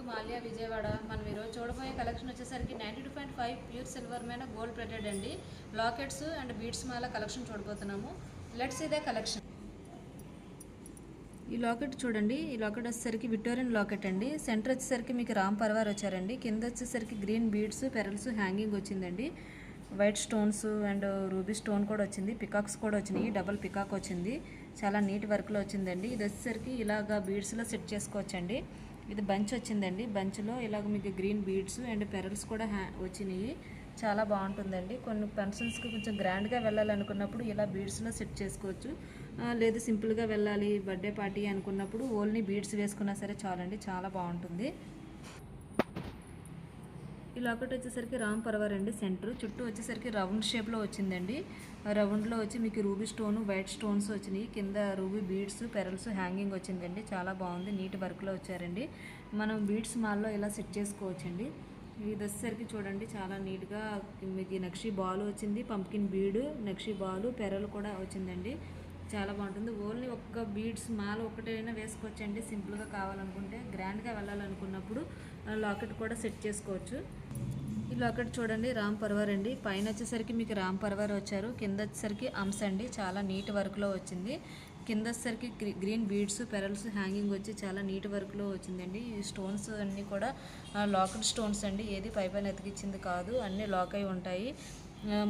మాల్యా విజయవాడ. మనం ఈరోజు చూడబోయే కలెక్షన్ వచ్చేసరికి 92.5 ప్యూర్ సిల్వర్ మీద గోల్డ్ ప్లేటెడ్ అండి. Lockets and beads Mala collection చూడబోతున్నాము. లెట్స్ ఇదే కలెక్షన్. ఈ లాకెట్ చూడండి. ఈ లాకెట్ వచ్చేసరికి విక్టోరియన్ లాకెట్ అండి. సెంటర్ వచ్చేసరికి మీకు రామ్ పర్వార్ వచ్చారండి. కింద వచ్చేసరికి గ్రీన్ బీడ్స్ పెరల్స్ హ్యాంగింగ్ వచ్చిందండి. White stones and ruby stone కూడా వచ్చింది. పికాక్స్ కూడా వచ్చినాయి. డబల్ పికాక్ వచ్చింది. చాలా నీట్ వర్క్లో వచ్చిందండి. ఇది వచ్చేసరికి ఇలాగా బీడ్స్లో సెట్ చేసుకోవచ్చండి. ఇది బంచ్ వచ్చిందండి. బంచ్లో ఇలాగ మీకు గ్రీన్ బీడ్స్ అండ్ పెరల్స్ కూడా వచ్చినాయి. చాలా బాగుంటుందండి. కొన్ని ఫంక్షన్స్కి కొంచెం గ్రాండ్గా వెళ్ళాలనుకున్నప్పుడు ఇలా బీడ్స్లో సెట్ చేసుకోవచ్చు. లేదు సింపుల్గా వెళ్ళాలి బర్త్డే పార్టీ అనుకున్నప్పుడు ఓన్లీ బీడ్స్ వేసుకున్నా సరే చాలండి. చాలా బాగుంటుంది. ఈ లాకెట్ వచ్చేసరికి రామ్ పర్వార్ అండి. సెంటర్ చుట్టూ వచ్చేసరికి రౌండ్ షేప్లో వచ్చిందండి. రౌండ్లో వచ్చి మీకు రూబీ స్టోన్ వైట్ స్టోన్స్ వచ్చినాయి. కింద రూబీ బీడ్స్ పెరల్స్ హ్యాంగింగ్ వచ్చిందండి. చాలా బాగుంది. నీట్ వర్క్లో వచ్చారండి. మనం బీడ్స్ మాల్లో ఇలా సెట్ చేసుకోవచ్చండి. ఇది వచ్చేసరికి చూడండి చాలా నీట్గా మీకు నక్షి బాల్ వచ్చింది. పంప్కిన్ బీడు నక్షి బాలు పెరలు కూడా వచ్చిందండి. చాలా బాగుంటుంది. ఓన్లీ ఒక్క బీడ్స్ మాల ఒకటైనా వేసుకోవచ్చండి. సింపుల్గా కావాలనుకుంటే గ్రాండ్గా వెళ్ళాలనుకున్నప్పుడు లాకెట్ కూడా సెట్ చేసుకోవచ్చు. ఈ లాకెట్ చూడండి రామ్ పర్వార్ అండి. పైన వచ్చేసరికి మీకు రామ్ పర్వార్ వచ్చారు. కింద వచ్చేసరికి అంశ అండి. చాలా నీట్ వర్క్లో వచ్చింది. కింద వచ్చేసరికి గ్రీన్ బీడ్స్ పెరల్స్ హ్యాంగింగ్ వచ్చి చాలా నీట్ వర్క్లో వచ్చిందండి. ఈ స్టోన్స్ అన్నీ కూడా లాకెట్ స్టోన్స్ అండి. ఏది పైన ఎతికిచ్చింది కాదు. అన్నీ లాక్ అయి ఉంటాయి.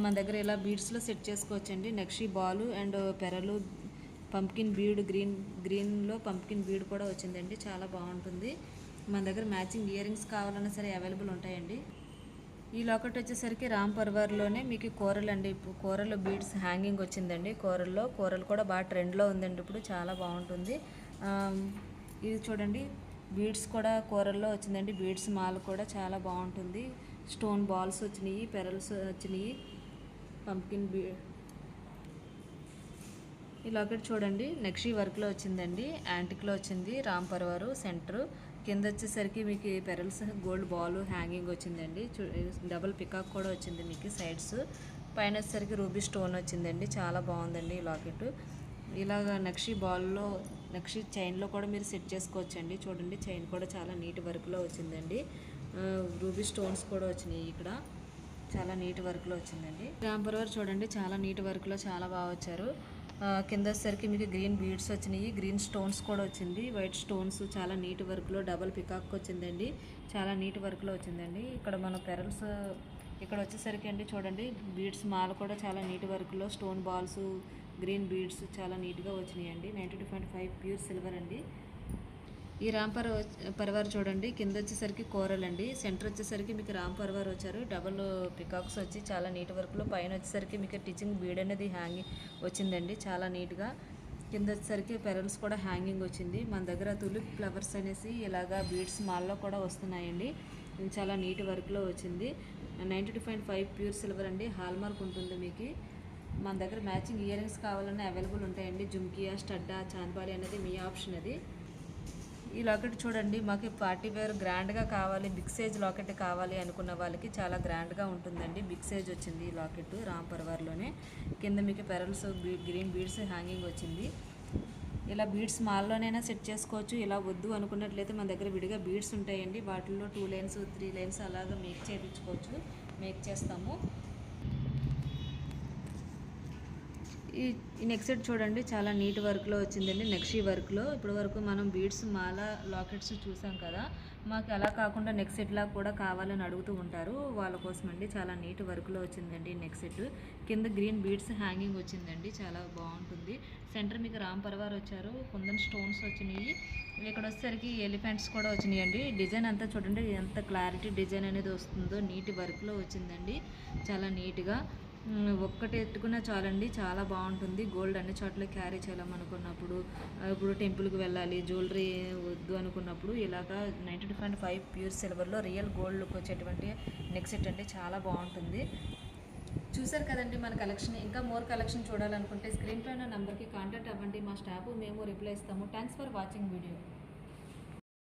మన దగ్గర ఇలా బీడ్స్లో సెట్ చేసుకోవచ్చండి. నక్షి బాలు అండ్ పెరలు పంప్కిన్ బీడ్ గ్రీన్లో పంప్కిన్ బీడ్ కూడా వచ్చిందండి. చాలా బాగుంటుంది. మన దగ్గర మ్యాచింగ్ ఇయర్ రింగ్స్ కావాలన్నా సరే అవైలబుల్ ఉంటాయండి. ఈ లాకెట్ వచ్చేసరికి రామ్ పర్వార్లోనే మీకు కూరలు అండి. కూరలు బీడ్స్ హ్యాంగింగ్ వచ్చిందండి. కూరలు కూడా బాగా ట్రెండ్లో ఉందండి. ఇప్పుడు చాలా బాగుంటుంది. ఇది చూడండి బీడ్స్ కూడా కూరల్లో వచ్చిందండి. బీడ్స్ మాల కూడా చాలా బాగుంటుంది. స్టోన్ బాల్స్ వచ్చినాయి. పెరల్స్ వచ్చినాయి. పంప్కిన్ ఈ లాకెట్ చూడండి నక్షి వర్క్లో వచ్చిందండి. యాంటిక్లో వచ్చింది. రామ్ పర్వారు సెంటర్ కింద వచ్చేసరికి మీకు పెరల్స్ గోల్డ్ బాల్ హ్యాంగింగ్ వచ్చిందండి. డబుల్ పికాక్ కూడా వచ్చింది మీకు సైడ్స్. పైన వచ్చేసరికి రూబీ స్టోన్ వచ్చిందండి. చాలా బాగుందండి ఈ లాకెట్. ఇలాగ నక్షి బాల్లో నక్షి చైన్లో కూడా మీరు సెట్ చేసుకోవచ్చండి. చూడండి చైన్ కూడా చాలా నీట్ వర్క్లో వచ్చిందండి. రూబీ స్టోన్స్ కూడా వచ్చినాయి. ఇక్కడ చాలా నీట్ వర్క్లో వచ్చిందండి. రామ్ పర్వార్ చూడండి చాలా నీట్ వర్క్లో చాలా బాగా వచ్చారు. కింద వచ్చేసరికి మీకు గ్రీన్ బీడ్స్ వచ్చినాయి. గ్రీన్ స్టోన్స్ కూడా వచ్చింది. వైట్ స్టోన్స్ చాలా నీట్ వర్క్లో డబల్ పికాక్ వచ్చిందండి. చాలా నీట్ వర్క్లో వచ్చిందండి. ఇక్కడ మన పెరల్స్ ఇక్కడ వచ్చేసరికి అండి చూడండి బీడ్స్ మాల కూడా చాలా నీట్ వర్క్లో స్టోన్ బాల్స్ గ్రీన్ బీడ్స్ చాలా నీట్గా వచ్చినాయండి. 92.5 ప్యూర్ సిల్వర్ అండి. ఈ రామ్ పర్వార్ చూడండి కింద వచ్చేసరికి కూరలు అండి. సెంటర్ వచ్చేసరికి మీకు రామ్ పర్వార్ వచ్చారు. డబల్ పికాక్స్ వచ్చి చాలా నీట్ వర్క్లో పైన వచ్చేసరికి మీకు టీచింగ్ బీడ్ అనేది హ్యాంగింగ్ వచ్చిందండి. చాలా నీట్గా కింద వచ్చేసరికి పెరల్స్ కూడా హ్యాంగింగ్ వచ్చింది. మన దగ్గర తులిప్ ఫ్లవర్స్ అనేసి ఇలాగా బీడ్స్ మాల్లో కూడా వస్తున్నాయండి. చాలా నీట్ వర్క్లో వచ్చింది. 92.5 ప్యూర్ సిల్వర్ అండి. హాల్మార్క్ ఉంటుంది మీకు. మన దగ్గర మ్యాచింగ్ ఇయర్ రింగ్స్ కావాలన్నా అవైలబుల్ ఉంటాయండి. జుమ్కియా స్టడ్డా చాంద్బాలి అనేది మీ ఆప్షన్ అది. ఈ లాకెట్ చూడండి మాకు పార్టీ వేర్ గ్రాండ్గా కావాలి బిగ్ సైజ్ లాకెట్ కావాలి అనుకున్న వాళ్ళకి చాలా గ్రాండ్గా ఉంటుందండి. బిగ్ సైజ్ వచ్చింది ఈ లాకెట్ రామ్ పర్వార్లోనే. కింద మీకు పెరల్స్ గ్రీన్ బీడ్స్ హ్యాంగింగ్ వచ్చింది. ఇలా బీడ్స్ మాల్లోనైనా సెట్ చేసుకోవచ్చు. ఇలా వద్దు అనుకున్నట్లయితే మన దగ్గర విడిగా బీడ్స్ ఉంటాయండి. వాటిల్లో 2 లైన్స్ 3 లైన్స్ అలాగా మేక్ చేస్తాము. ఈ నెక్ సెట్ చూడండి చాలా నీట్ వర్క్లో వచ్చిందండి. నక్షి వర్క్లో ఇప్పటి వరకు మనం బీడ్స్ మాల లాకెట్స్ చూసాం కదా. మాకు అలా కాకుండా నెక్ సెట్లా కూడా కావాలని అడుగుతూ ఉంటారు. వాళ్ళ కోసం అండి చాలా నీట్ వర్క్లో వచ్చిందండి నెక్ సెట్. కింద గ్రీన్ బీడ్స్ హ్యాంగింగ్ వచ్చిందండి. చాలా బాగుంటుంది. సెంటర్ మీకు రామ్ పర్వార్ వచ్చారు. కుందన్ స్టోన్స్ వచ్చినాయి. ఇక్కడ వచ్చేసరికి ఎలిఫెంట్స్ కూడా వచ్చినాయండి. డిజైన్ అంతా చూడండి ఎంత క్లారిటీ డిజైన్ అనేది వస్తుందో నీట్ వర్క్లో వచ్చిందండి. చాలా నీట్గా ఒక్కటి ఎత్తుకున్నా చాలండి. చాలా బాగుంటుంది. గోల్డ్ అన్ని చోట్ల క్యారీ చేయాలనుకున్నప్పుడు ఇప్పుడు టెంపుల్కి వెళ్ళాలి జ్యువెలరీ వద్దు అనుకున్నప్పుడు ఇలాగా 92.5 ప్యూర్ సిల్వర్లో రియల్ గోల్డ్ లుక్ వచ్చేటువంటి నెక్ సెట్ అండి. చాలా బాగుంటుంది. చూసారు కదండి మన కలెక్షన్. ఇంకా మోర్ కలెక్షన్ చూడాలనుకుంటే స్క్రీన్ పైన నెంబర్కి కాంటాక్ట్ అవ్వండి. మా స్టాఫ్ మేము రిప్లై ఇస్తాము. Thanks for watching video.